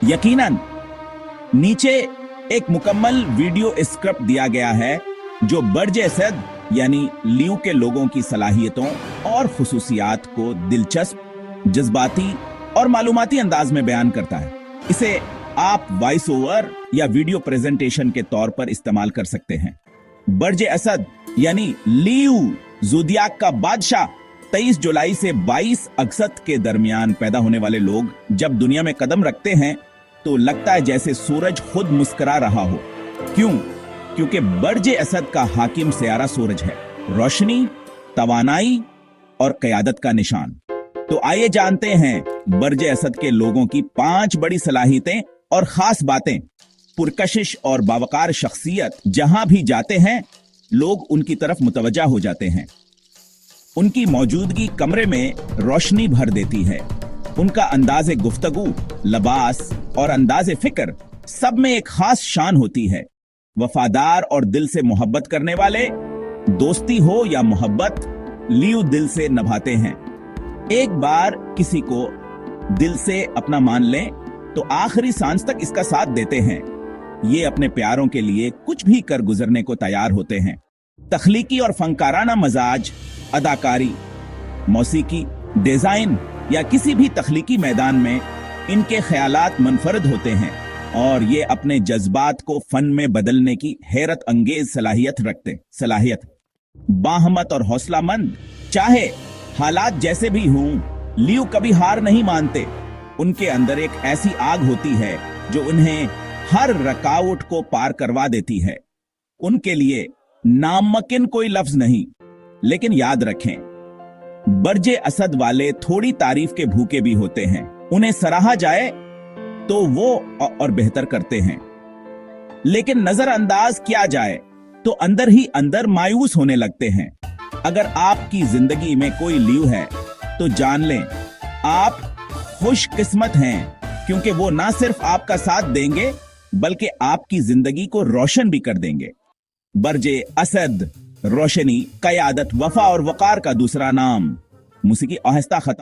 यकीनन नीचे एक मुकम्मल वीडियो स्क्रिप्ट दिया गया है जो बर्ज असद यानी लियू के लोगों की सलाहियतों और खुसूसियात को दिलचस्प, जज्बाती और मालूमाती अंदाज में बयान करता है। इसे आप वॉइस ओवर या वीडियो प्रेजेंटेशन के तौर पर इस्तेमाल कर सकते हैं। बर्ज असद यानी लियू ज़ोडियाक का बादशाह 23 जुलाई से 22 अगस्त के दरमियान पैदा होने वाले लोग जब दुनिया में कदम रखते हैं तो लगता है जैसे सूरज खुद मुस्कुरा रहा हो। क्यों? क्योंकि बर्ज असद का हाकिम सियारा सूरज है, रोशनी, तवानाई और क़यादत का निशान। तो आइए जानते हैं बर्ज असद के लोगों की 5 बड़ी सलाहियतें और खास बातें। पुरकशिश और बावकार शख्सियत, जहां भी जाते हैं लोग उनकी तरफ मुतवज्जा हो जाते हैं। उनकी मौजूदगी कमरे में रोशनी भर देती है। उनका अंदाज़े गुफ्तगू, लबास और अंदाज़े फिक्र सब में एक खास शान होती है। वफादार और दिल से मोहब्बत करने वाले, दोस्ती हो या मोहब्बत, लियू दिल से निभाते हैं। एक बार किसी को दिल से अपना मान लें तो आखिरी सांस तक इसका साथ देते हैं। ये अपने प्यारों के लिए कुछ भी कर गुजरने को तैयार होते हैं। तख्लीकी और फनकाराना मजाज, अदाकारी, मौसीकी, डिजाइन या किसी भी तख्लीकी मैदान में इनके ख्यालात मुनफरद होते हैं और ये अपने जज्बात को फन में बदलने की हैरत अंगेज सलाहियत। बाहमत और हौसलामंद, चाहे हालात जैसे भी हों, लियू कभी हार नहीं मानते। उनके अंदर एक ऐसी आग होती है जो उन्हें हर रकावट को पार करवा देती है। उनके लिए नामुमकिन कोई लफ्ज नहीं। लेकिन याद रखें, बर्ज असद वाले थोड़ी तारीफ के भूखे भी होते हैं। उन्हें सराहा जाए तो वो और बेहतर करते हैं, लेकिन नजरअंदाज किया जाए तो अंदर ही अंदर मायूस होने लगते हैं। अगर आपकी जिंदगी में कोई लियू है तो जान लें आप खुशकिस्मत हैं, क्योंकि वो ना सिर्फ आपका साथ देंगे बल्कि आपकी जिंदगी को रोशन भी कर देंगे। बर्ज असद, रोशनी, क़यादत, वफा और वकार का दूसरा नाम। मूसीकी आहिस्ता खत्म।